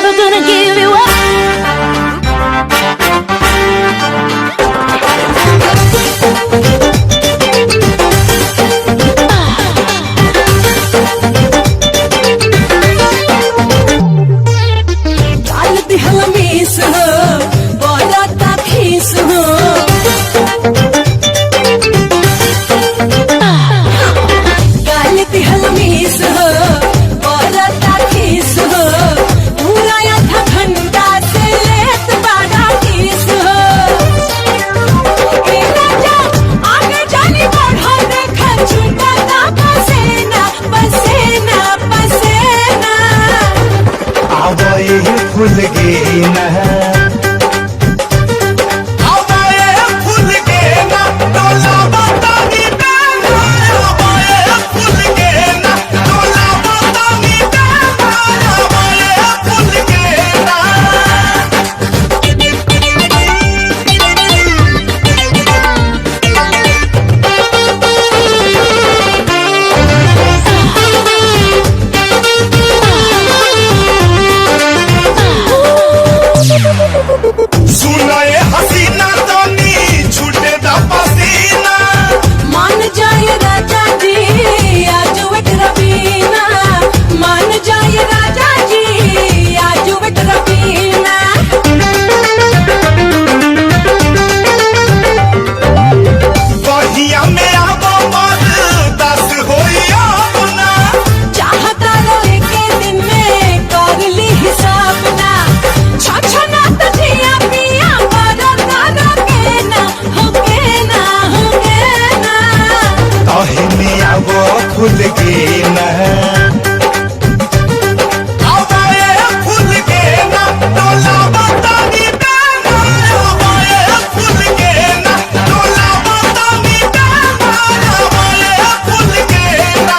never gonna give you up. भूल गई ना भूल गए ना डोला बतानी भूल गए ना डोला बतानी भूल गए ना सुनाए हसीना तो नी छूटे दा पसीना मान जाए राजा जी आज वेट रबीना मान जाए राजा जी आज वेट रबीना बहिया में आबो मत दस होइया अपना चाहता रहे के दिन में कर ली हिसाब ना छछना तजिया पिया बड़ा तारा के ना होगे ना काहे में आबो खुल गए ना फूल गए ना डोला बतानी फूल गए ना डोला बतानी फूल गए ना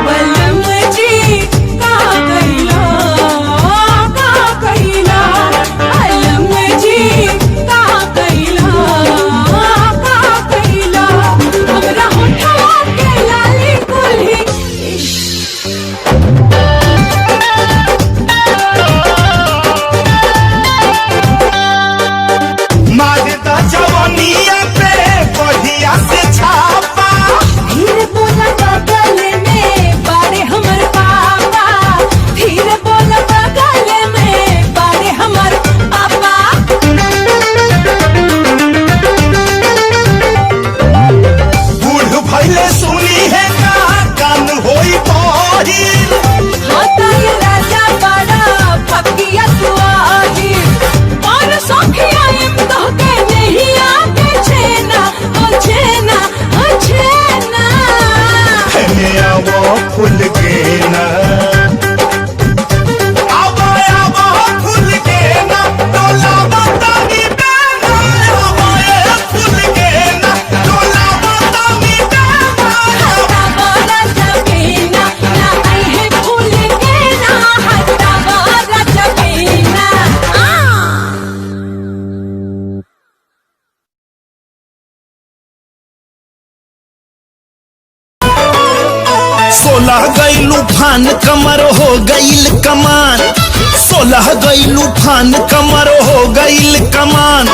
बलम जी का कइला बलम जी का कइला हमरा होठवा के लाली कुल्ही मारदा जवानिया पे बढ़िया से छापा धीरे बोला बगल में बारे हमर पापा धीरे बोला बगल में बारे हमर पापा बूढ़ भैले सुनी है का कान होई बहिर होता ये राजा बड़ा फकिया सुआही और सखिया इम तो के नहीं आके छेना हमें आवो फूल गए ना आवो फूल गए ना डोला बतानी फूल गए ना डोला बतानी हटा बड़ा जबीना ना आई है भूल के ना हटा बड़ा जबीना सोलह गईलू फान कमर हो गईल कमान 16 गईलू फान कमर हो गईल कमान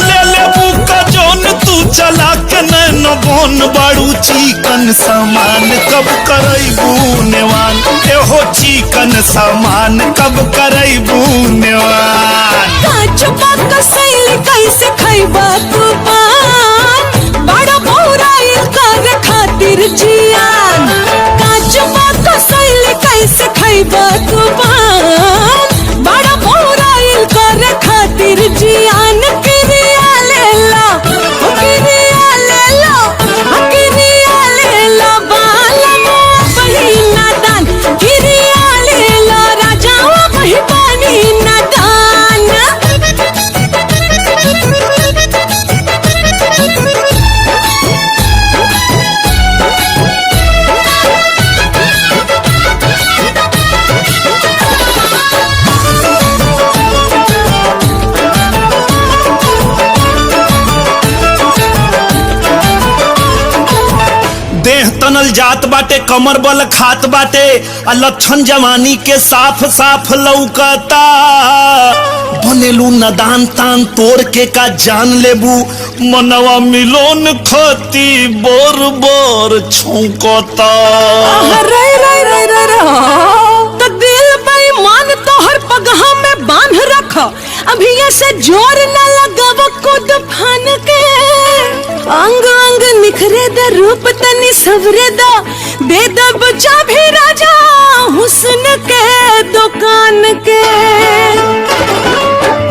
ले ले बुका जोन तू चला के नैन बोन बाड़ू चिकन सामान कब करैबू नेवान एहो चिकन सामान कब करैबू नेवान काच पाक सैली कैसे खैबा तू पान बड़ा बौराइल कर खातिर जियान काच पाक सैली कैसे खैबा तू पान बड़ा बौराइल कर खातिर जियान किरिया ले लो किरिया ले लो किरिया ले लो बालमो बहिना दान किरिया ले लो राजावा बही पानी ना दान देह तनल जात बाटे कमर बल खात बाटे आ लक्षण जवानी के साफ साफ लौकता। बनेलू नदान तान तोड़ के का जान लेबू मनवा मिलोन खती बोर बोर छौकता। तो दिल बेईमान तोहर पगहा में बांध रख अभी से जोर न लगाव कूद फान के। अंग अंग निखरे द रूप तनी सवरे द दे द बचा भी राजा हुस्न के दुकान के।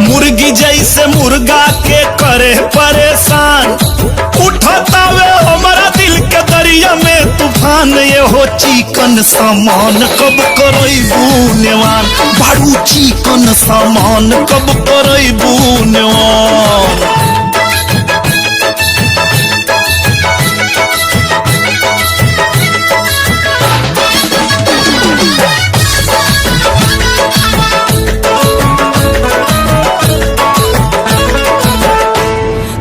मुर्गी जैसे मुर्गा के करे परेशान उठता वे हमारा दिल के दरिया में तूफान। ये हो चिकन सामान कब करैबू नेवान बारू चिकन सामान कब करैबू नेवान।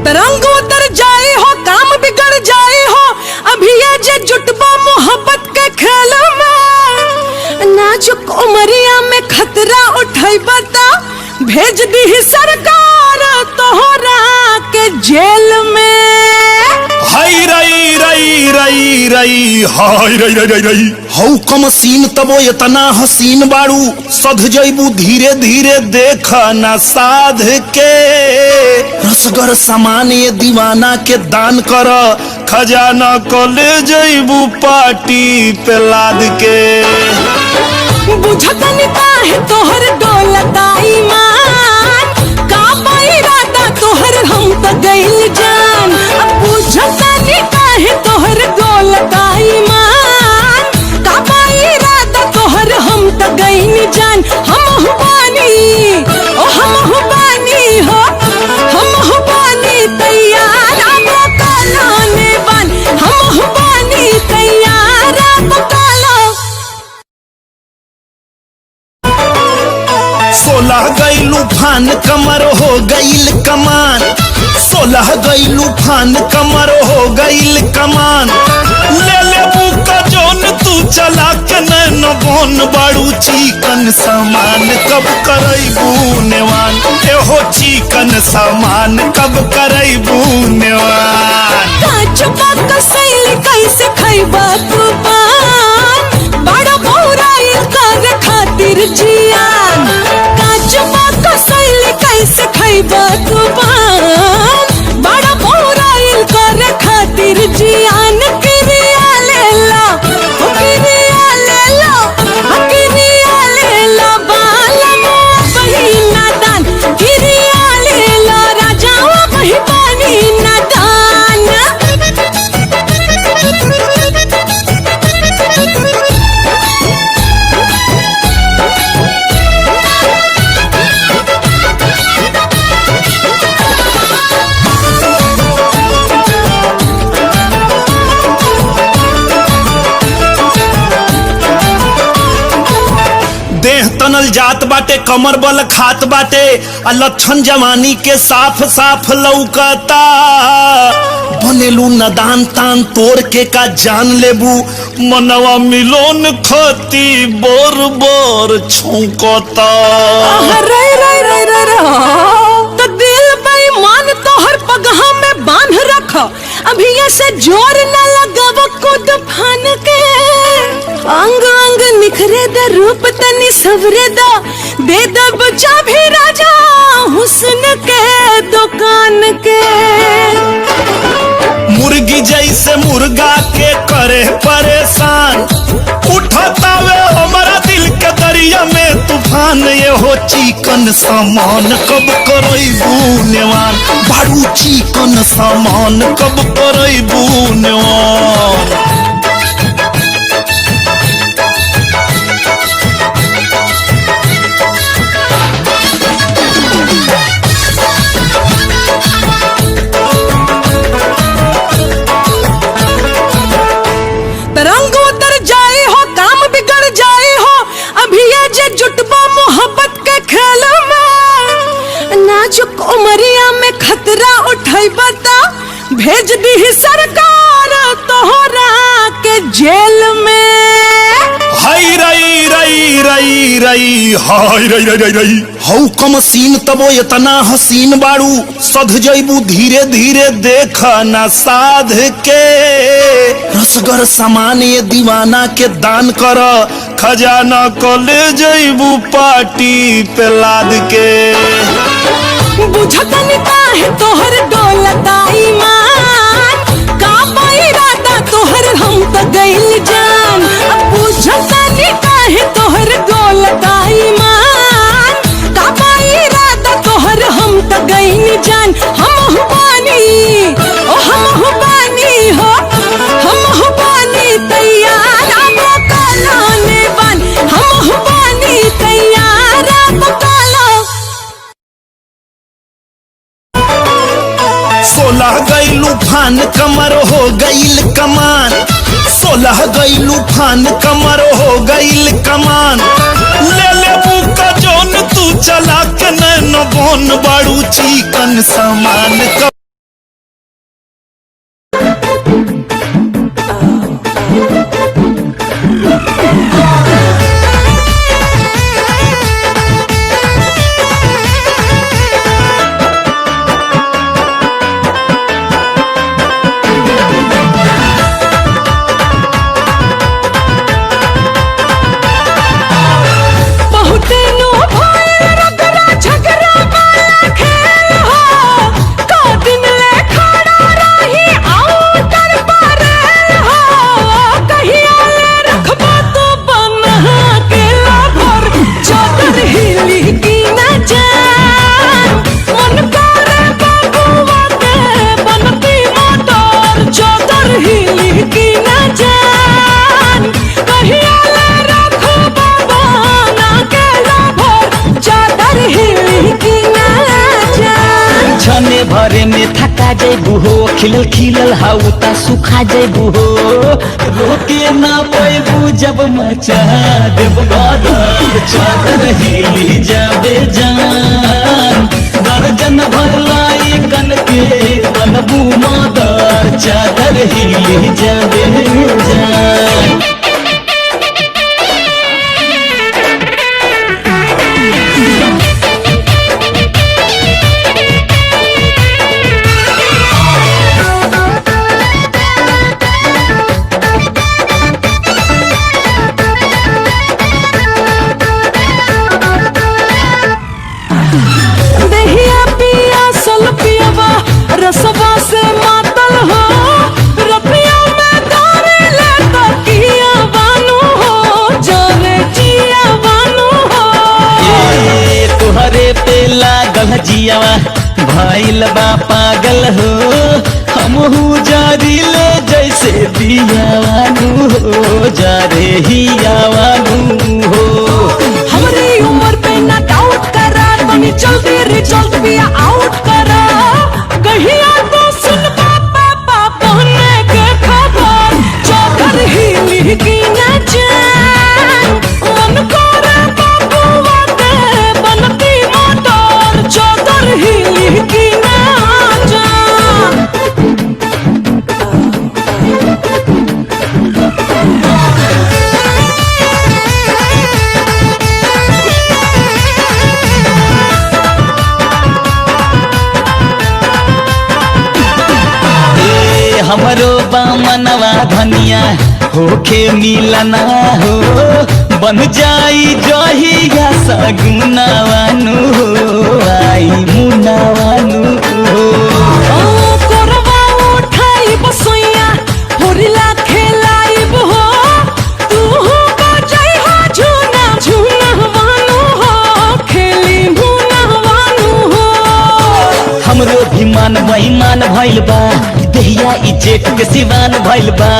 तरंग उतर जाए हो काम बिगड़ जाए हो अभी ये जे जुटबा मोहब्बत के खेल में। नाजुक उमरिया में खतरा उठाई बता भेज दी सरकार तोहरा के जेल में। हाय रई रई रई रई हाय रई रई रई हौ कम सीन तबो इतना हसीन बाड़ू सध जैबू धीरे धीरे देख न साध के। रसगर सामान ये दीवाना के दान कर खजाना को ले जैबू पार्टी पे लाद के। बुझतनी काहे तोहर दौलता ईमान का इरादा तोहर हम त गइल जान। अब बुझतनी काहे तोहर दौलता ईमान का इरादा तोहर हम त गइल जान। हम बानी ओ हम बानी हो हम बानी तैयार अब कालाने बन हम बानी तैयार अब काला। 16 गईलू फान कमर हो गईल कमान 16 गईलू फान कमर हो गईल कमान। ले ले बुका जोन तू चला के नैन बोन बाड़ू चिकन सामान कब करैबू नेवान। एहो चिकन सामान कब करैबू नेवान। काचू का सैली कैसे खैबा तू पान बड़ा बौराई कर खातिर जियान। काचू का सैली कैसे खैबा तू पान बड़ा बौराई कर खातिर जियान। किरिया ले ला ओ किरिया ले ला ओ किरिया ले ला बालमो बहिना दान किरिया ले ला राजा बही पानी ना दान। देह तनल जात बाटे कमर बल खात बाटे आ लक्षण जवानी के साफ साफ लौकता। बनेलू नदान तान तोड़ के का जान लेबू मनवा मिलोन खती बोर बोर छौकता। तो दिल बेईमान तोहर पगहा में बांध रख अभी से जोर न लगाव कूद फान के। अंग अंग निखरे द रूप तनी सवरे द दे द बचा भी राजा हुस्न के दुकान के। मुर्गी जैसे मुर्गा के करे परेशान उठता वे हमारा दिल के दरिया में तूफान। ये हो चिकन सामान कब करैबू नेवान बारू चिकन सामान कब करैबू नेवान। तरंग उतर जाए हो काम बिगड़ जाए हो अभी ये जे जुटबा मोहब्बत के खेल में। नाजुक उमरिया में खतरा उठाई बता भेज दी सरकार तो जेल में। हाय रई रई रई रई हाय रई रई रई रई हऊ कम सीन तबो इतना हसीन बाड़ू सध जइबू धीरे धीरे देखा ना साध के रसगर सामान ये दीवाना के दान कर खजाना को ले जइबू पार्टी पे लाद के। बुझतनी काहे तोहर डोलता ईमान का इरादा तोहर हम त गइल जान। अब बुझतनी काहे तोहर डोलता ईमान का इरादा तोहर हम त गइल जान। हम बानी ओ हम बानी हो हम बानी तैयार अब कालाने बन। हम बानी तैयार अब काला। 16 गइलू फान कमर हो गइल कमान 16 गइलू फान कमर हो गइल कमान ले ले बुका जोन तू चला के नैन बोन बाड़ू चिकन सामान भरे में थका जैबू हो खिलल खिलल हाउता सुखा जैबू हो रोके ना पैबू जब मचा देव गदर चादर हिली जाबे जान दर्जन भरलाई कन के बनबू मदर चादर हिली जाबे जान। रसवा से मातल हो रतिया में दारे ले तकिया बानू हो जाने जिया बानू हो। ए तुहरे पे लागल जियावा भइल बा पागल हो हमहू जारी ले जैसे दियावानू हो जा रे हियावानू हो। हमारी उम्र पे ना डाउट करा बनी जल्दी रिजल्ट भी आउट करा कहिया तो सुन पापा पहने के खबर चादर हिली की ना जान मन करे बाबुआ के बनती मोटर चादर हिली की ना जान। हमरो बामनवा धनिया होखे मिलना हो बन जाई जहिया सगुनावानू हो आई मुनावानू हो। कोरवा उठाई बसैया होरिला खेलाइब हो तू बजाई हो झूना झूना वानू हो खेली मुना वानू हो। हमरो भिमान बेईमान भइल बा देहिया इजेट के सिवान भइल बा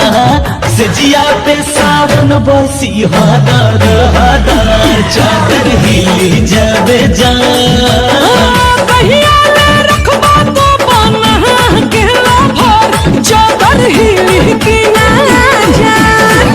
से जिया पे सावन बरसी हदर हदर चादर हिली जाबे जान। कहिया ले रखबा तो बना के भर चादर हिली की ना जान।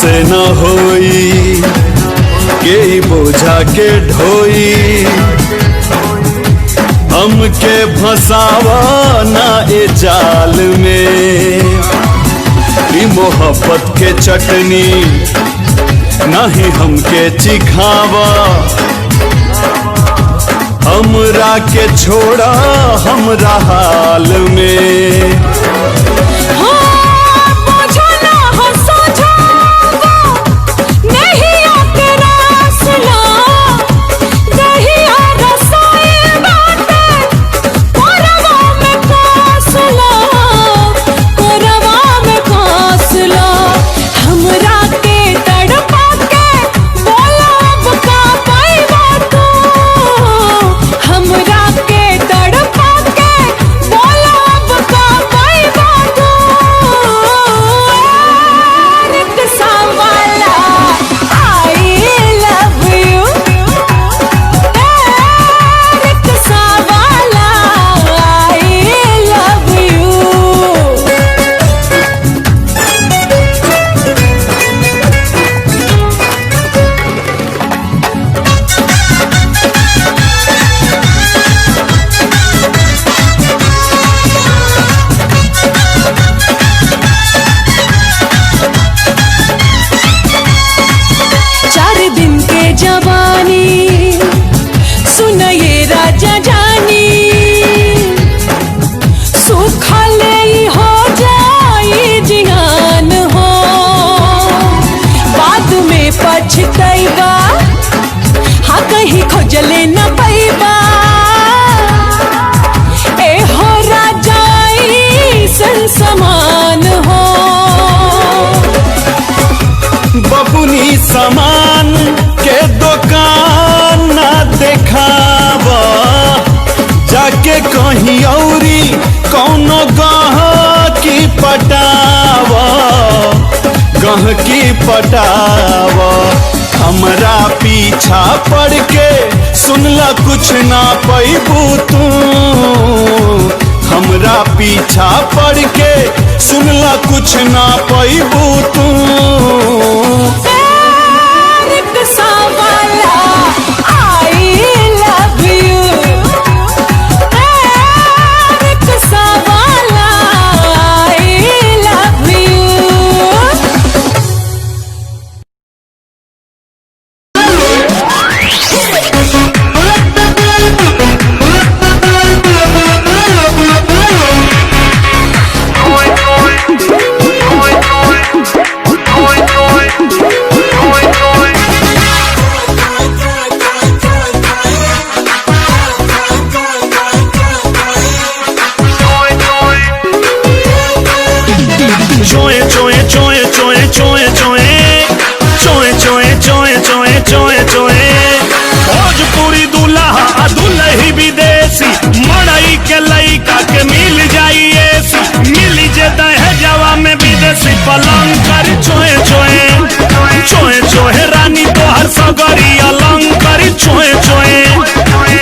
हमसे न होई के बोझा के ढोई, हमके फंसावा ना ए जाल में। ई मोहब्बत के चटनी नहीं हमके चिखावा, हमरा के छोड़ा हमरा हाल में। हाँ कहीं खोजले न पैबा, ए हो राजाई सन समान हो। बबुनी सामान के दुकान ना देखावा, जाके कहीं औरी कौनो गहकी पटावा, गहकी पटावा। हमरा पीछा पड़ के सुनला कुछ ना पैबू तू, हमरा पीछा पड़ के सुनला कुछ ना पैबू तू। भोजपुरी दूल्हा दुल्ही विदेशी, मड़ई के लइका के मिल जाई एसी, मिली जे दहेजवा में विदेशी पलंग करी चोए चोए चोए चोए, रानी तोहर सगरी अलंग करी चोए चोए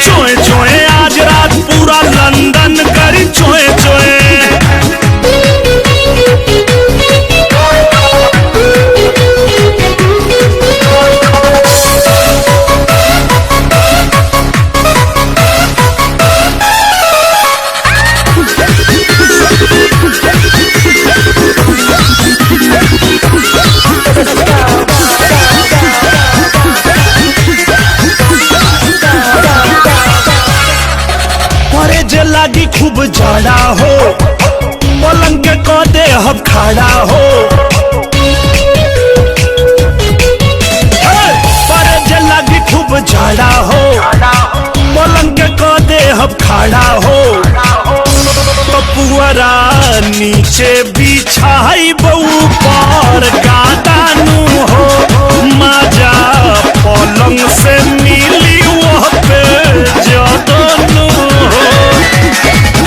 चोए चोए, आज रात पूरा लंदन करी चोए चोए। लागी खूब जाड़ा हो, पलंग के कदे हम खड़ा हो, पर जे लागी खूब जाड़ा हो, पलंग के कदे हम खड़ा हो। पुअरा नीचे बिछाई बऊ पर गादानू हो, मजा पलंग से मिली वह पे जदनू हो।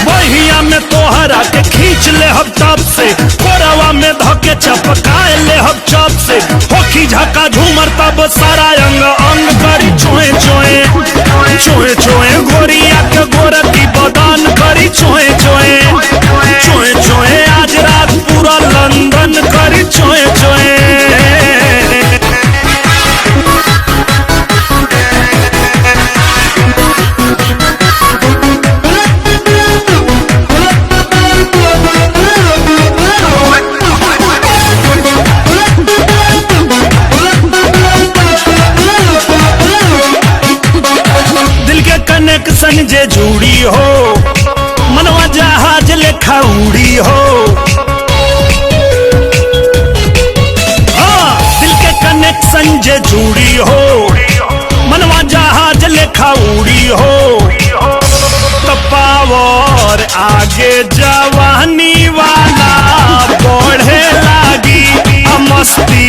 बहिया में तोहरा के खींच ले हम तब से, कोरवा में धके चपकाए ले हम चप से, होखी झका झूमर तब सारा अंग अंग करी चोए चोए चोए चोए, गोरिया के गोरकी बदान करी चोए चोए चोए चोए, आज रात पूरा लंदन करी चोए चोए। जे जुड़ी हो मनवा जहाज लेखा उड़ी हो। हाँ, दिल के कनेक्शन जे जुड़ी हो मनवा जहाज लेखा उड़ी हो। तो पावर आगे जवानी वाला बढ़े लागी, मस्ती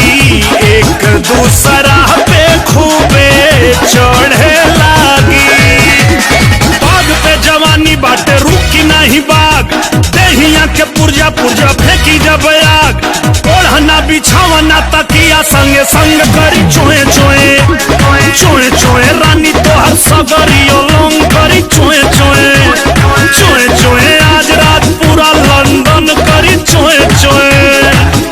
एक दूसरा पे खूबे चढ़े लागी। बाग पे जवानी बाटे रुकी नहीं बाग, देहिया के पुर्जा पुर्जा फेंकी जब आग। ओढ़ना बिछावना तकिया संगे संग करी चोए चोए चोए चोए रानी तोहर सगरियो लोंग करी चोए चोए चोए चोए आज रात पूरा लंदन करी चोए चोए।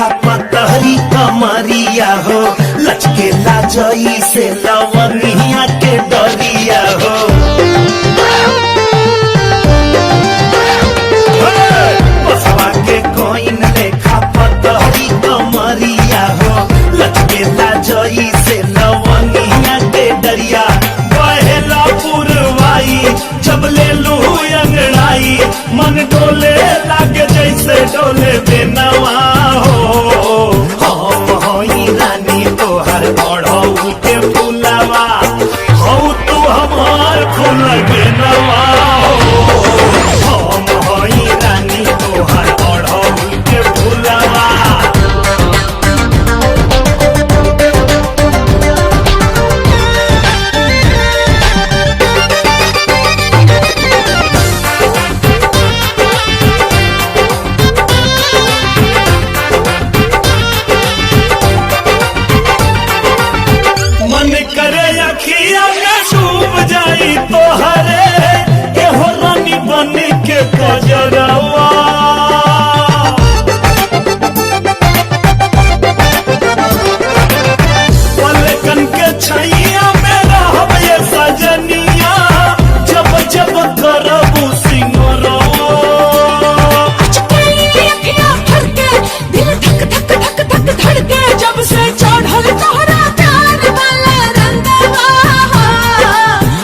देखा पतहरी कमरिया हो, लचके लाजई से लवनिया के डरिया हो। बसवा के कोइन देखा पतहरी कमरिया हो, लचके लाजई से लवनिया के डरिया। बहेला पुरवाई जब ले लू अंगड़ाई, मन डोले लागे जैसे डोले बेनवा हो। हम होई रानी तोहर ओढ़ऊ के फुलवा, हो तू हमार फूल बेनवा हो। हम होई रानी तोहर ओढ़ऊ के फुलवा। मन करे अखिया में डूब जाई तोहरे, एहो रानी बन के कजरवा। पलकन के छैया में रहब ये सजनिया, जब जब करबू सिंगरवा। दिल धक धक धक धक धड़के जब से चढ़ल तोहरा प्यार वाला रंगवा।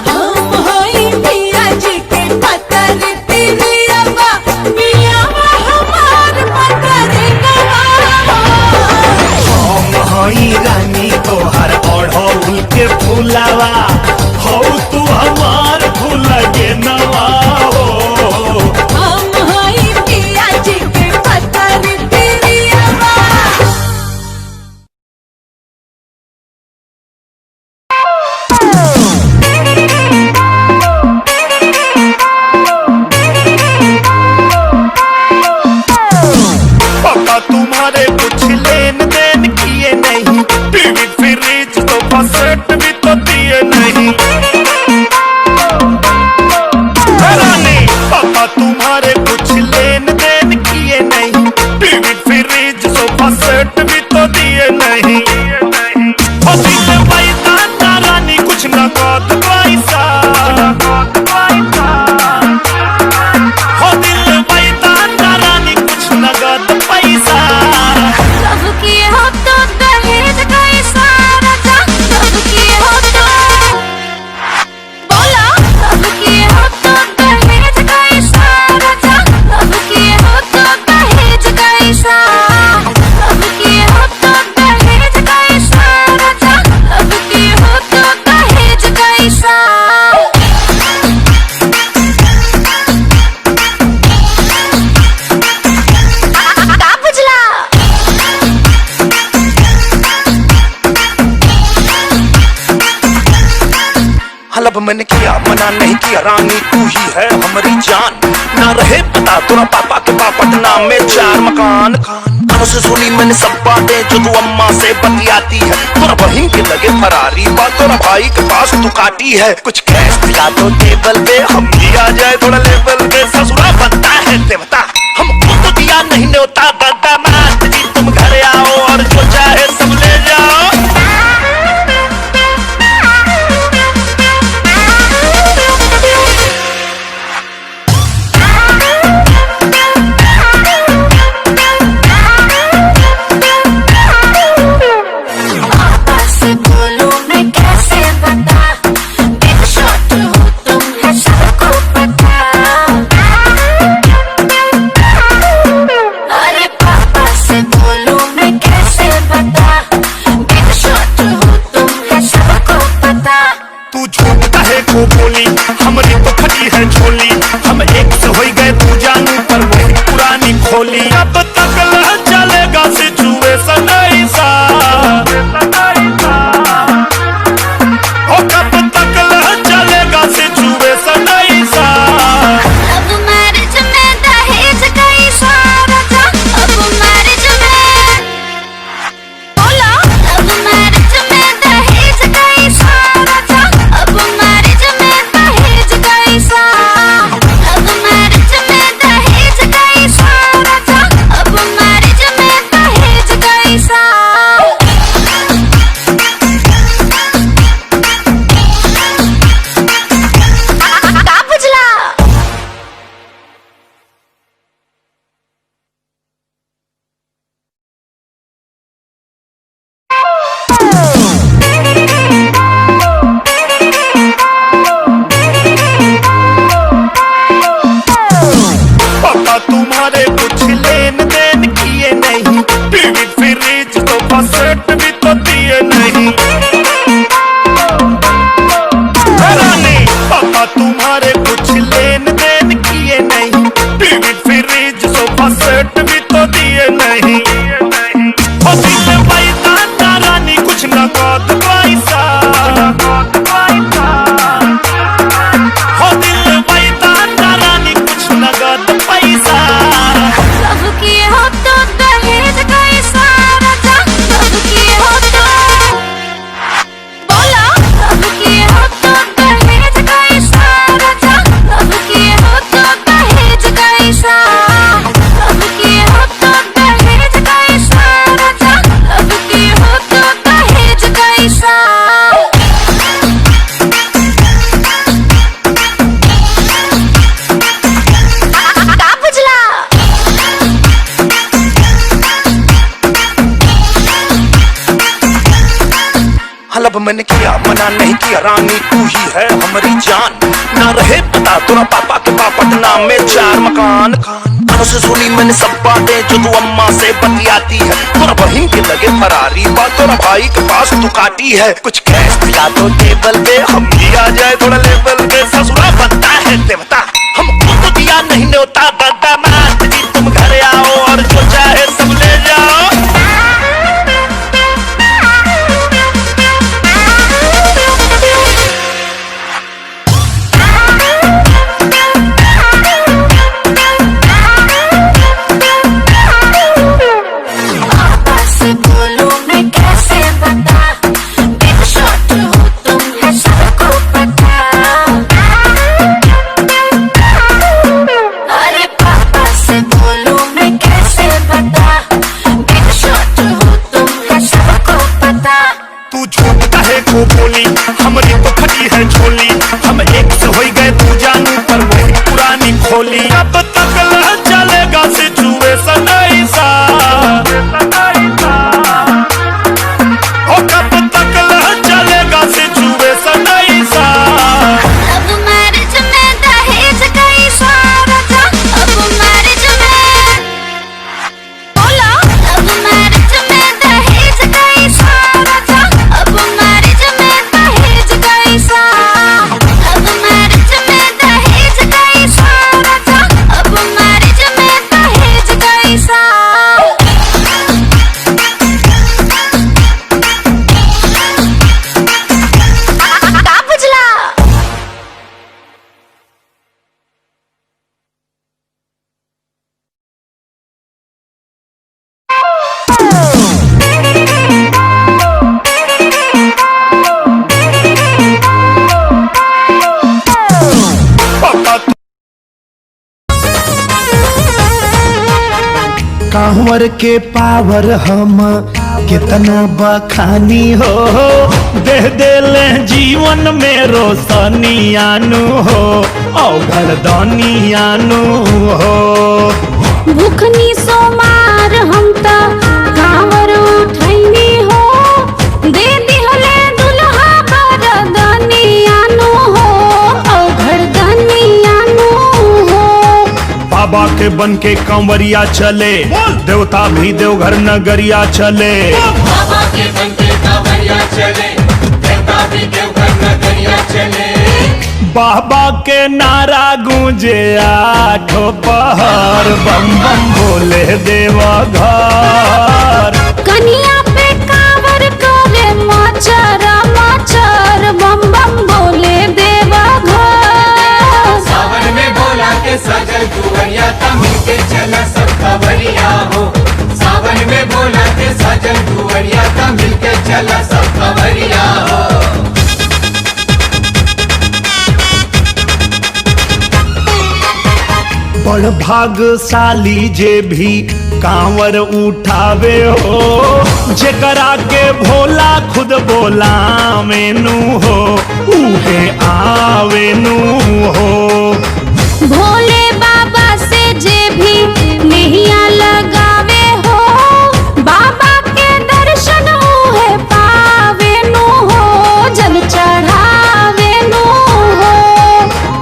हम होई पिया जी के पतर तिरियवा, पियावा हमार पतर गवा। हम हई रानी तोहर ओढ़ऊ के फुलवा, हो तू हमार फूल के नवा हो। हम होई पिया जी के पतर तिरियवा। पापा तुम्हारे कुछ लेन देन किए नहीं, टीवी फ्रिज सोफा सेट भी तो दिए नहीं। रानी पापा तुम्हारे कुछ लेन देन किए नहीं, टीवी फ्रिज सोफा सेट भी तो दिए नहीं। हो दिल पैसा ना रानी कुछ न कद पैसा, हो दिल पैसा ना रानी कुछ नगद पैसा। लव किए हो तो दहेज का इशारा था, लव किए हो तो बोला, लव किए हो तो दहेज का इशारा था, लव किए हो तो दहेज का इशारा, लव किए हो तो दहेज का इशारा था, लव किए हो तो दहेज का इशारा। का बुझला? हलब मैंने किया मना नहीं किया रानी, तू ही है हमारी जान। ना रहे पता तोरा पापा के पटना में 4 मकान। कानों से सुनी मैंने सब बातें जो तू अम्मा से बतियाती है। तोरा बहन के लगे फरारी बात, तोरा भाई के पास तू काटी है। कुछ कैश दिला दो टेबल पे, हम भी आ जाए थोड़ा लेवल पे। ससुरा बनता है देवता, हमको तो दिया नहीं न्योता। बदमाश जी तुम घर आओ और जो चाहे सब ले जाओ। पापा से बोलूं मैं कैसे बता, बिग शॉट हो तुम है सबको पता। अरे पापा से बोलूं मैं कैसे बता, बिग शॉट हो तुम है सबको पता। तू झूठ कहे को बोली, हमने तो फटी है झोली। हम एक से हो गए तू जानू पर वही पुरानी खोली। अब तक लह चलेगा सिचुएशन ऐसा, ओ कब तक लह चलेगा सिचुएशन ऐसा। अब मैरिज में दहेज का इशारा था, अब मैरिज में टीवी फ्रिज सोफा सेट भी तो दिए नहीं। रानी पापा तुम्हारे कुछ लेन देन किए नहीं। टीवी फ्रिज सोफा सेट भी तो दिए नहीं। होती से पैसा रानी कुछ नगद पैसा। हो दिल पैसा रानी कुछ नगद पैसा। लव किए हो तो दहेज का इशारा था। लव किए हो तो बोला। लव किए हो तो दहेज का इशारा था। लव किए हो तो दहेज का इशारा। लव किए हो तो दहेज का इशारा था। लव किए हो तो दहेज का इशारा। का बुझला? हलब मैंने किया मना नहीं किया रानी तू ही है हमारी जान। ना रहे पता तोरा पापा के पापा नाम में 4 मकान। कानों से सुनी मैंने सब बातें जो तू अम्मा से बतियाती है। तोरा बहन के लगे फरारी बात तोरा भाई के पास तू काटी है। कुछ कैश दिला तो टेबल पे हम भी आ जाए थोड़ा लेवल पे। ससुरा बनता है देवता हमको तो दिया नहीं न्योता। दामाद जी तुम घर आओ और जो चाहे सब ले जाओ। पापा से बोलूं मैं कैसे बता। बिग शॉट हो तुम है सबको पता। अरे पापा से बोलूं मैं कैसे बता। बिग शॉट हो तुम है सबको पता। तू झूठ कहे को बोली हमारी तो खड़ी है झोली। हम एक से हो गए तू जानू पर वही पुरानी खोली। अब तक लह चलेगा सिचुएशन ऐसा। ओ कब तक लह चलेगा सिचुएशन ऐसा। अब मैरिज में दहेज का इशारा था। अब मैरिज में बोला। अब मैरिज में दहेज का इशारा था। अब मैरिज में दहेज का इशारा। अब मैरिज में दहेज का इशारा था। अब मैरिज में दहेज का इशारा। का बुझला? पापा कांवर के पावर हम कितना बखानी हो। दे ले जीवन में रोशनी आनू हो और घरदानी आनू हो। भूखनी सोमार हम त कांवर उठैनी हो। दे दिहले दुल्हा बरदनी आनु हो और घरदनी आनु हो। बाबा के बन के कंवरिया चले देवता भी देवघर नगरिया चले। बाबा के बनते कांवरिया चले देवता भी देवघर नगरिया चले। बाबा के नारा गूंजे आठों पहर बम बम बोले देवघर। कनिया पे कांवर करे माचर माचर बम बम बोले देवघर। सावन में बोला के सजल दुवरिया का मिलके चला सब कांवरिया हो। सावन में बोला के सजल दुवरिया का मिलके चला सब कांवरिया हो। बड़ भागशाली जे भी कांवर उठावे हो। जेकरा के भोला खुद बोला मेनू हो उहे आवेनू हो। भोले बाबा से जे भी नैया लगावे हो। बाबा के दर्शन उहे पावे नु हो। जल चढ़ावे नु हो।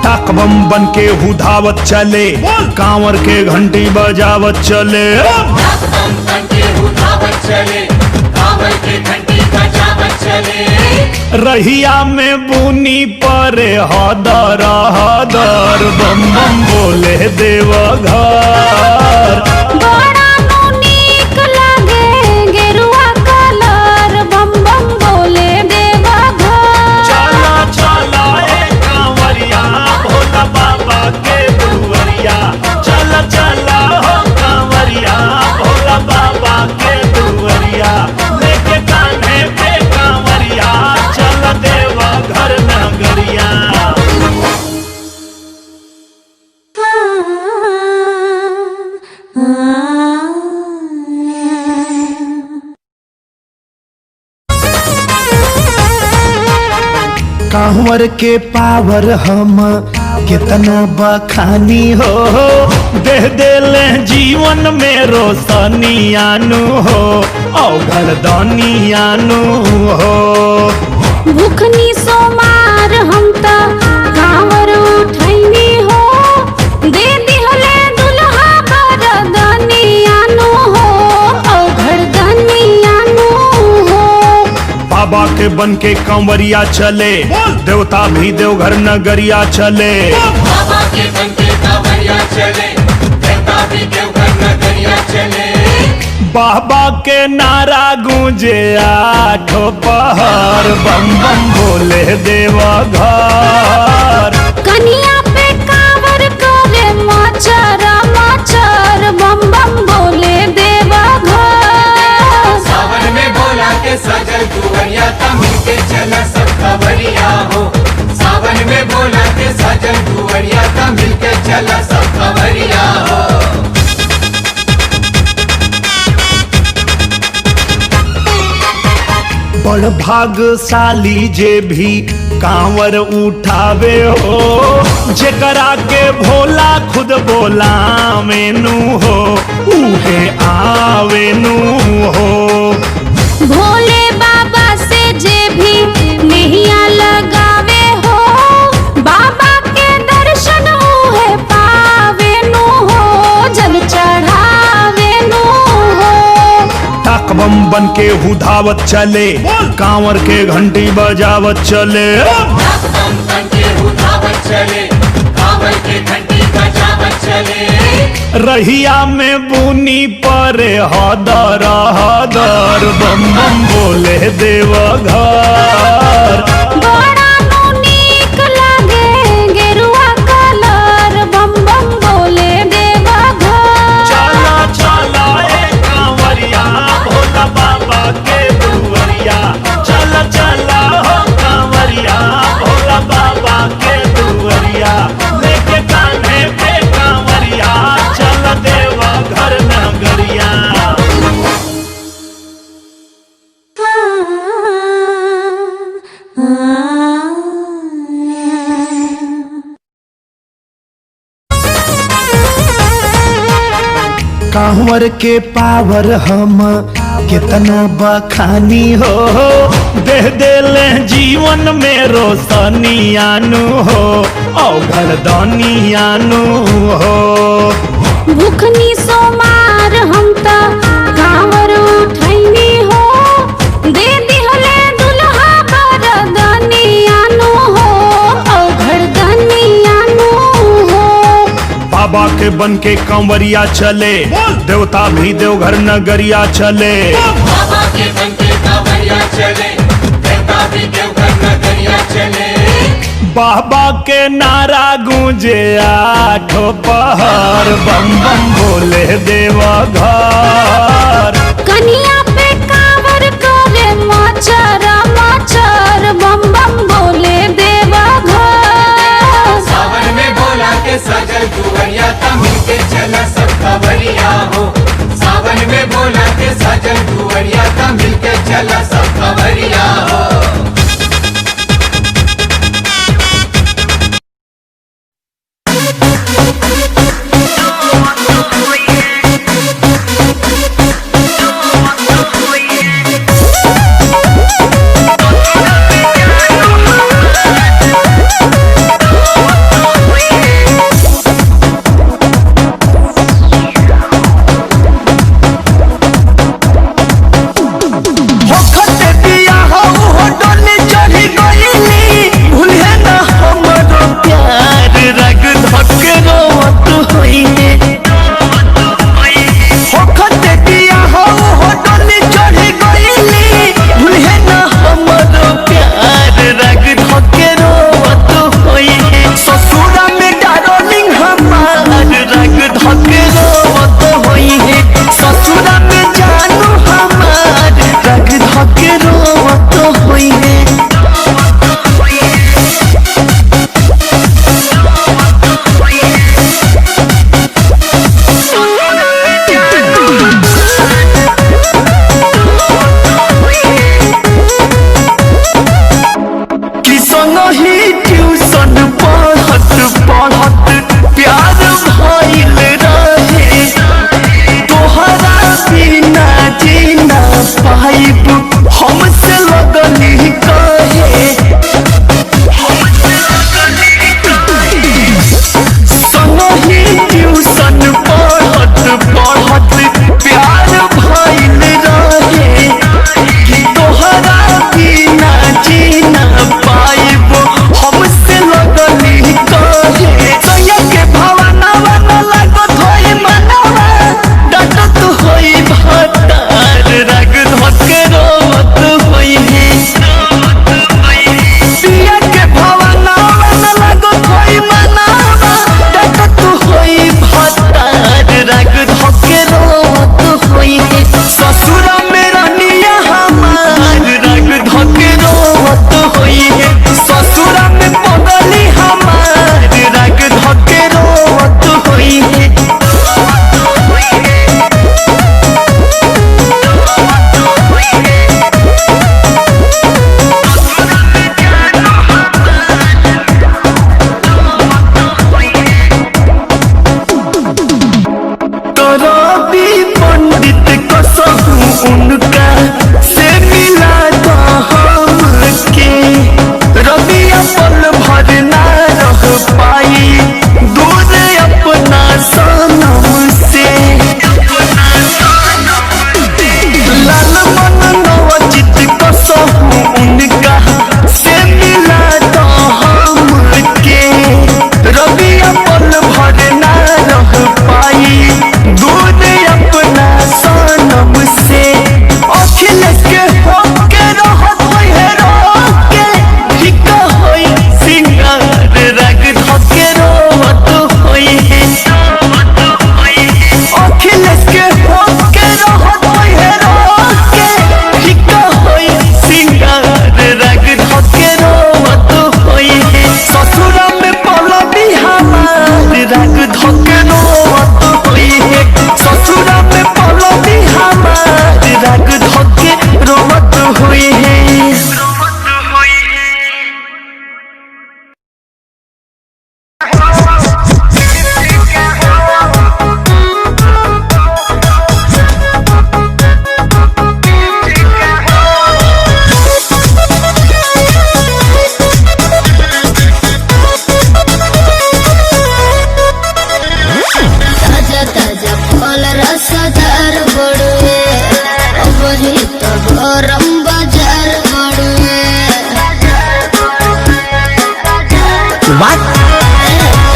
ताक बम बन के हुधावत चले कांवर के घंटी बजावत चले। हम बनके उठा रहिया में बुनी परे हदर हदर बम बम बोले देवघर। बड़ा नीक लागे गेरुआ कलर बम बम बोले देवघर। चला चला ए कांवरिया भोला बाबा के दुआरिया। चला चला हो कांवरिया भोला बाबा के दुआरिया। लेके कान्हे पे कांवरिया चल देवघर नगरिया। कांवर के पावर हम कितना बखानी हो। दे देले जीवन में रोशनियानु हो औघर दानियानु हो। भूखनी सोमार हम त कांवर उठैनी हो। दे दिहले दुल्हा बरदनियानु हो औघर दनियानु हो। बाबा के बन के कांवरिया चले देवता भी देवघर नगरिया चले। बाबा के बन के कांवरिया चले देवता भी देवघर नगरिया चले। बाबा के नारा गूंजे आठों पहर बम बम बोले देवघर। कनिया पे कांवर करे मचर मचर बम बम बोले देवघर। सावन में बोला के सजल दुवरिया ता मिलके चला सब खबरिया हो। सावन में बोला के सजल दुवरिया ता मिलके चला सब खबरिया हो। बड़ भागशाली जे भी कांवर उठावे हो। जेकरा के भोला खुद बोला मेनू हो उहे आवेनू हो। भोले बाबा से जे भी नैया लगावे हो। बाबा के दर्शन उहे पावे नु हो जल चढ़ावे नु हो। ताक बम बन के हुधावत चले कांवर के घंटी बजावत चले। बम बन के उठावत चले कांवर के घंटी बजावत चले। रहिया में बुनी परे हदर हदर बम बम बोले देवघर। बड़ा नीक लागे गेरुआ कलर बम बम बोले देवघर। चला चला ए कांवरिया भोला बाबा के दुआरिया। चला चला हो कांवरिया भोला बाबा के दुआरिया। लेके कान्हे पे कांवरिया चल देवघर नगरिया। कांवर के पावर हम कितना बखानी हो। दे देले जीवन में रोशनियानु हो औघर दानियानु हो। भूखनी सोमार हम त कांवर उठैनी हो। दे दिहले दुल्हा बरदनियानु हो औघर दनियानु हो। बाबा के बन के कांवरिया चले देवता भी देवघर नगरिया चले। बाबा के बन के कांवरिया चले देवता भी देवघर नगरिया चले। बाबा के नारा गूंजे आठों पहर बम बम बोले देवघर। कनिया पे कांवर करे मचर मचर बम बम बोले देवघर। सावन में बोला के सजल दुवरिया ता मिलके चला सब खबरिया हो। सावन में बोला के सजल दुवरिया ता मिलके चला सब खबरिया हो। गरम बाजार बड़ुए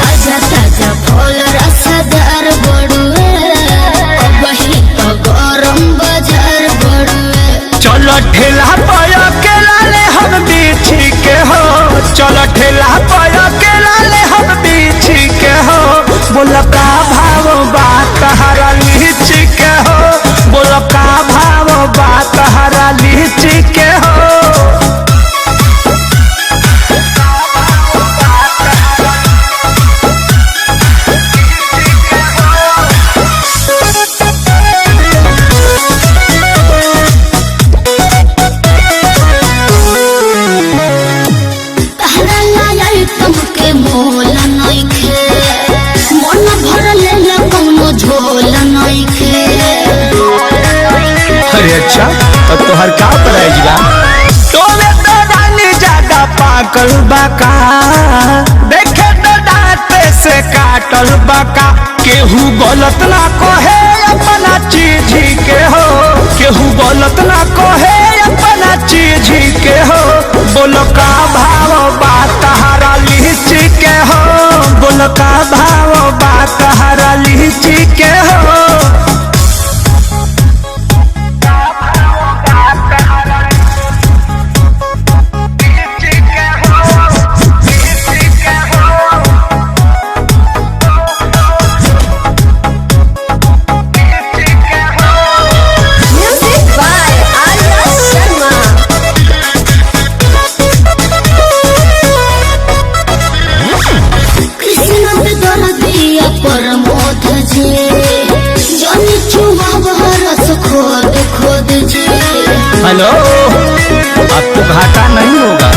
ताजा ताजा फल रसदार बड़ुए वही तो गरम बाजार बड़ुए। चलो ठेला पाया के लाले हम बीछी के हो, चलो ठेला पाया के लाले हम बीछी के हो। बोलो का भाव बात हरा लीची के हो, बोलो का भाव बात हरा लीची के हो। तुमके मोल नइखे मन भर लेला कौनो झोल नइखे। अरे अच्छा तो तोहर का प्राइस बा? तोले तो डाली ज्यादा पाकल बाका, देखे तो दांते से काटल बाका। केहू गलत ना कहे अपना चीज के हो, केहू गलत ना कहे अपना चीज के हो। बोलो का भाव बात हरा लीची के हो, बोलो का भाव बात हरा लीची के हो। हेलो, अब तो घाटा नहीं होगा।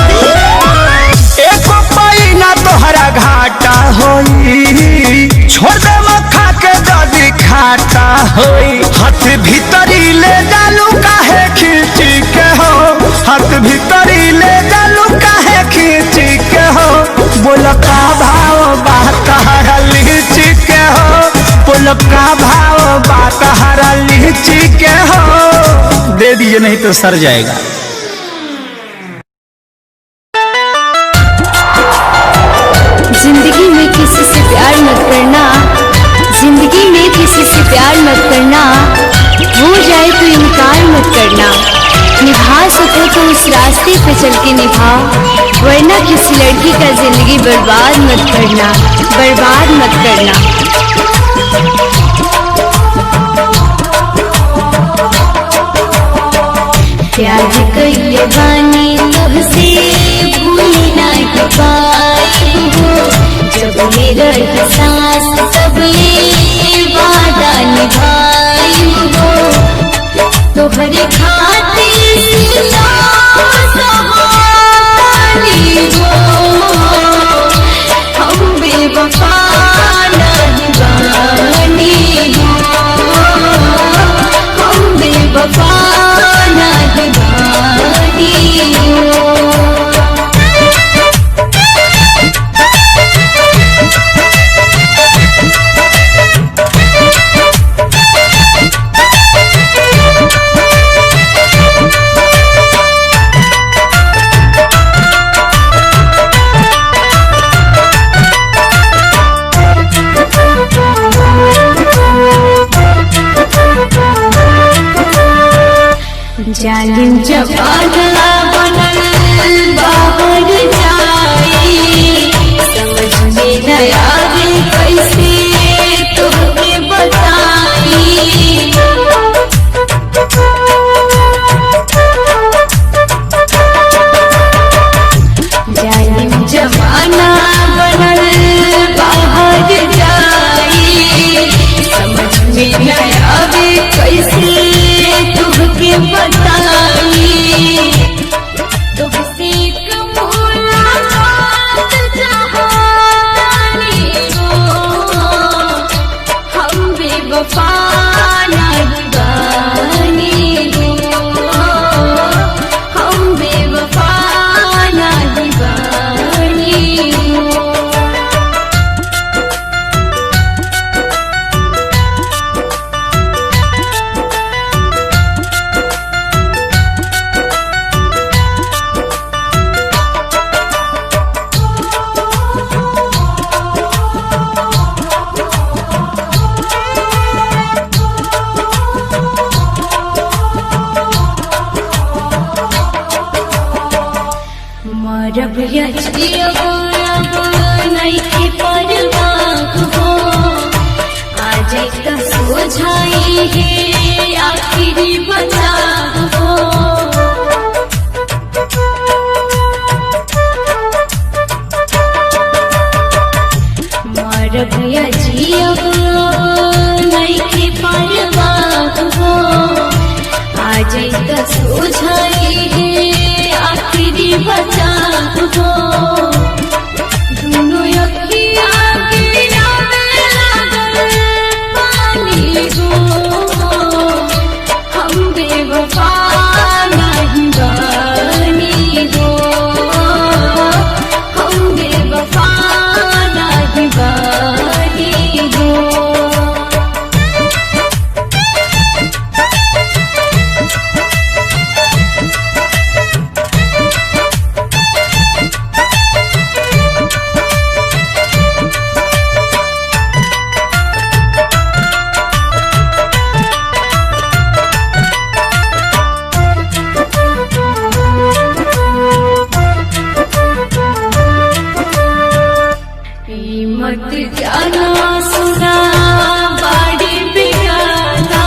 एक महीना तोहरा घाटा होई, छोड़ दे मखा के दादी खाटा होई। हाथ भीतरी ले डालू काहे खींची के हो, हाथ भीतरी ले डालू काहे खींची के हो। बोलो का भाव बात हरा लीची के हो, बोलो का भाव बात हरा लीची के हो। दे दीजिए नहीं तो सर जाएगा। जिंदगी में किसी से प्यार मत करना, जिंदगी में किसी से प्यार मत करना, हो जाए तो इनकार मत करना। निभा सको तो उस रास्ते पे चल के निभाओ, वरना किसी लड़की का जिंदगी बर्बाद मत करना, बर्बाद मत करना। प्यार कइले बानी तुझसे भूल नहीं पाई हो, जब मेरा एहसास तब ये वादा निभाई हो। तोहरे खातिर सहानी हो, हम बेवफा नहीं बानी हो, हम बेवफा नहीं बानी हो। जालिम जमाना बनल बाहर जाई, समझ में न आवे कैसे तुमके बताई। जालिम जमाना बनल बाहर जाई, समझ में न आवे कैसे तुमके बताई। तुमसे मुलाकात जहानी मरब या जियब अब नइखे परवाह हो आ जाइत सोझाई है आखिरी बचाव हो मरब या जियब नइखे परवाह हो आ जाइत सोझाई है आखिरी बचाव हो दुनो अखिया गिरावे लागल पानी हो हम बेवफा नहीं बानी हो हम बेवफा नहीं बानी हो मत जाना सुना बाड़ी बिगाना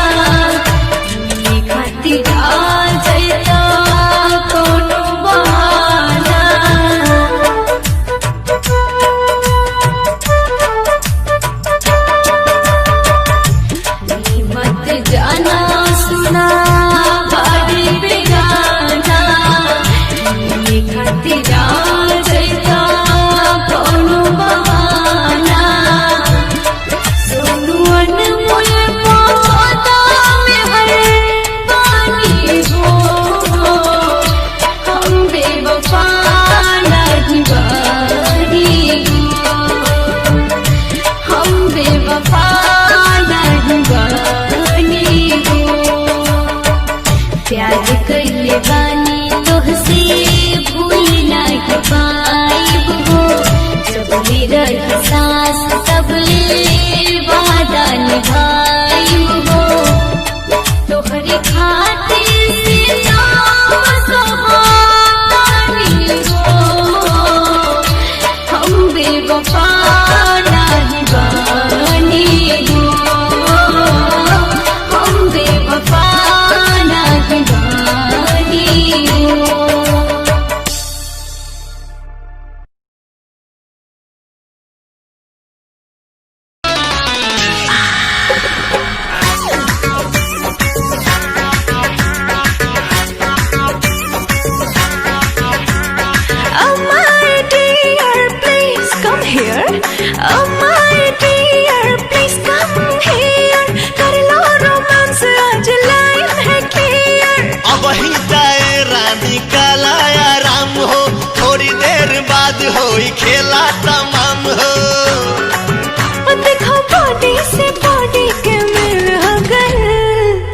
खातिर आ जाता कोनो बहाना मत जाना सुना बाड़ी बिगाना खातिर आ जाता कोनो बहाना सोनू अनमोल पौधा में हर पानी हो हम बेवफा नहीं बानी हो हम बेवफा नहीं बानी हो प्यार कइले बानी तोहसे भूल नहीं पाइब हो सबले रही सांस सबले वादा निभाइब हो तोहरे खातिर से नाम सहानी हो हम बेवफा नहीं बानी हो हम बेवफा नहीं बानी हो Oh my dear, please come here. Oh my dear, please come here. कर लो रोमांस आज लाइन है clear. अब ही दायरा निकाला आराम हो थोड़ी देर बाद हो खेला तमाम हो और देखो बॉडी से बॉडी के मिल हो गए.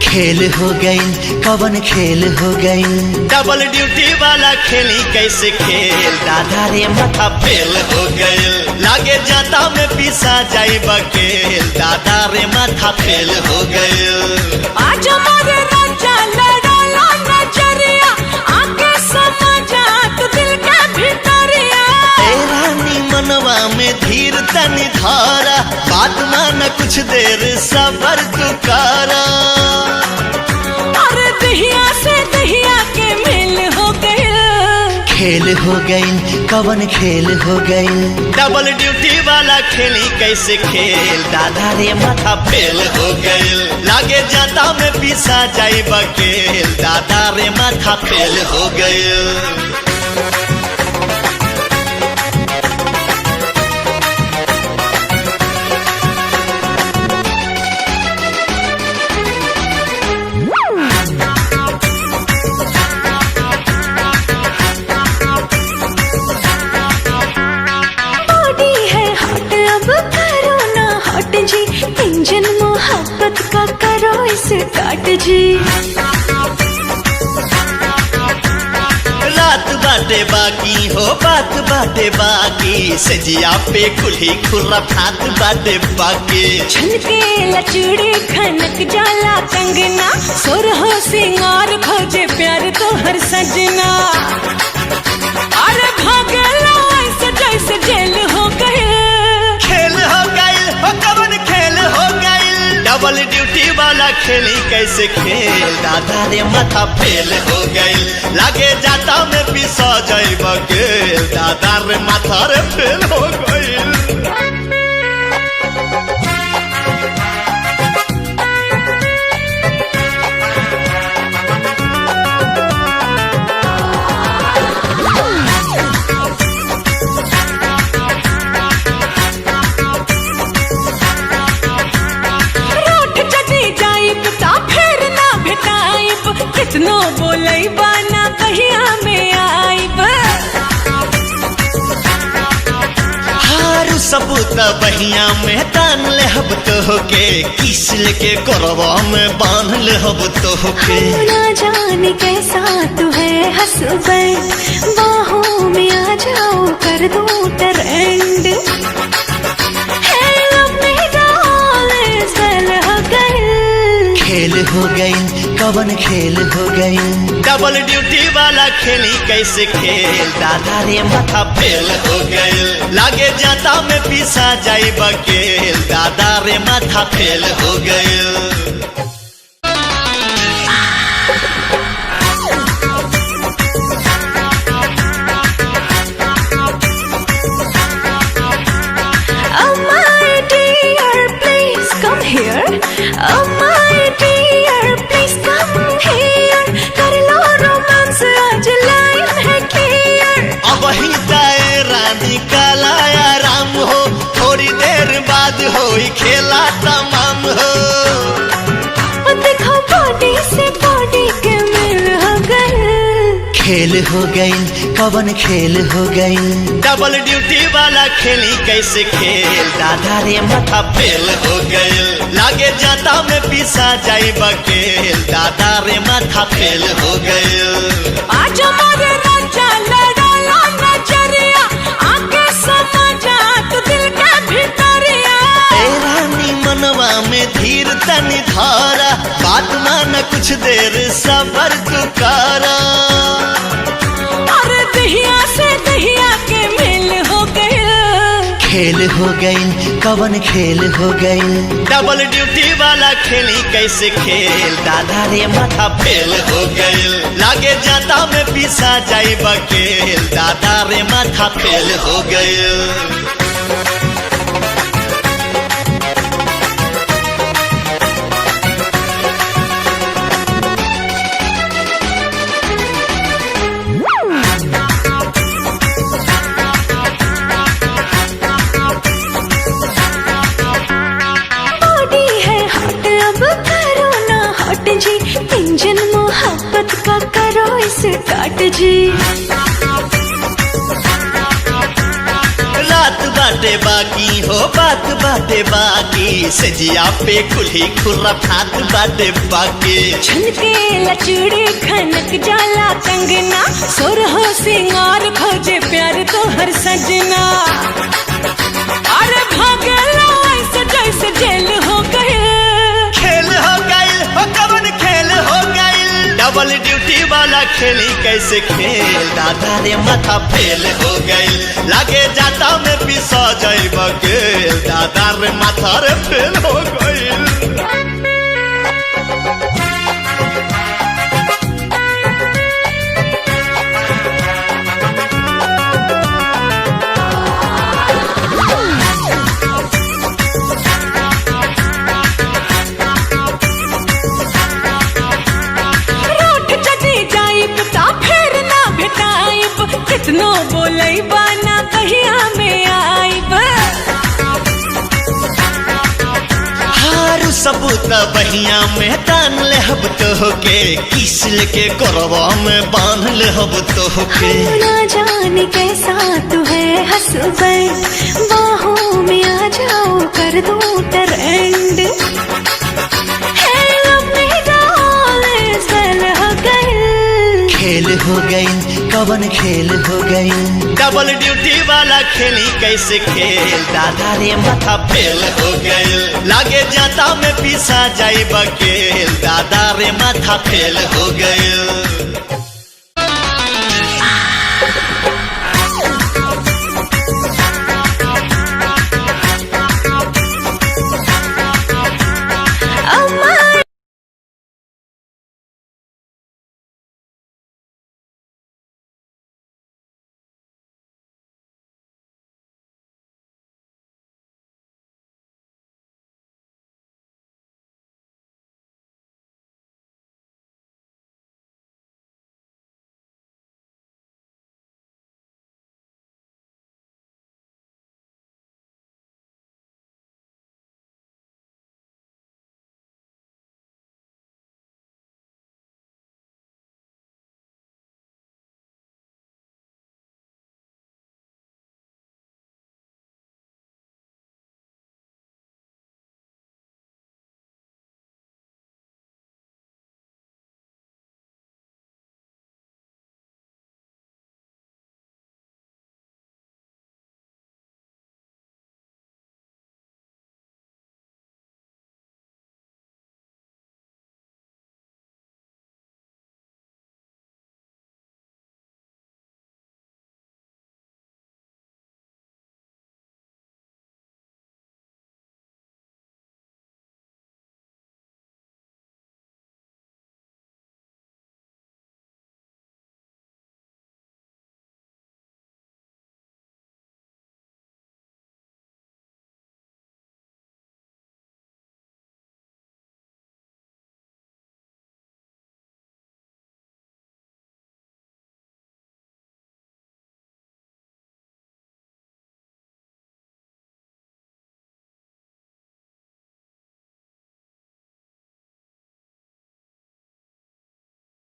खेल हो गई कवन खेल हो गई डबल ड्यूटी वाला खेली कैसे खेल दादा रे माथा फेल हो गए लागे जाता में पीसा जाई बकेल दादा रे माथा फेल हो गए आज हमारे राजा लड़ाला नजरिया आके समझा तू दिल के भीतरिया. रानी मनवा में धीर तनी धारा बात मान कुछ देर सबर तू करा और दहिया से दहिया के मिल हो गए. खेल हो गई कवन खेल हो गई डबल ड्यूटी वाला खेली कैसे खेल दादा रे माथा फेल हो गई लागे जाता में पीसा जाई बकेल दादा रे माथा फेल हो गई इंजन मोहब्बत का करो स्टार्ट जी. रात बाटे बाकी हो बात बाटे बाकी सजिया पे कुल्ही खुर्रा फात बाटे बाकी छनके लचड़ी खनक जाला कंगना सुर हो सिंगार खोजे प्यार तो हर सजना. अरे भाग खेली कैसे खेल दादा रे माथा फेल हो गइल लागे जाता में पिसा जाइब गेल दादा रे माथा रे फेल हो गइल कितनो बोलई बाना कहिया में आइब हारू सबूत बहिया में तान ले हब तो के किसल के करवा में बांध ले हब तो के ना जाने कैसा तू है हसबैंड बाहों में आ जाओ कर दूं ट्रेंड खेल हो गई कवन खेल हो गई डबल ड्यूटी वाला खेली कैसे खेल दादा रे माथा फेल हो गई लागे जाता में पिसा जाई बकेल दादा रे माथा फेल हो गई होई खेला तमाम हो देखो बॉडी से बॉडी के मिल हो गई खेल हो गई कवन खेल हो गई डबल ड्यूटी वाला खेली कैसे खेल दादा रे माथा फेल हो गई लागे जाता में पिसा जाई बकेल दादा रे माथा फेल हो गई आज हमारे राजा लड़ाला नजरिया आके समझा तू दिल के भीतरिया रानी मनवा में धीर तनी धारा बात मान कुछ देर सबर तू कारा और दहिया से दहिया के मिल हो गई खेल हो गई कवन खेल हो गई डबल ड्यूटी वाला खेली कैसे खेल दादा रे माथा फेल हो गई लागे जाता में पिसा जाई बकेल दादा रे माथा फेल हो गई इंजन मोहब्बत का करो इसे काट जी रात बाटे बाकी हो बात बाटे बाकी सजिया पे खुली खुर्रा फात बाटे बाकी छनके लचड़ी खनक जाला कंगना सुरहो सिंगार खोजे प्यार तो हर सजना अरे भागला ऐसे जैसे जेल हो गए खेल हो गई हो कवन खेल हो गई डबल ड्यूटी वाला खेली कैसे खेल दादा रे माथा फेल हो गई लागे जाता में पिसा जाई बकेल दादा रे माथा रे फेल हो गई कितनो बोलई बाना कहिया में आइब हारू सबूत बहिया में तान ले हब तो के किसल के करवा में बांध ले हब तो के ना जाने कैसा तू है हसबैंड बाहों में आ जाओ कर दूं ट्रेंड खेल हो गई कवन खेल हो गई डबल ड्यूटी वाला खेली कैसे खेल दादा रे माथा फेल हो गई लागे जाता में पिसा जाई बकेल दादा रे माथा फेल हो गई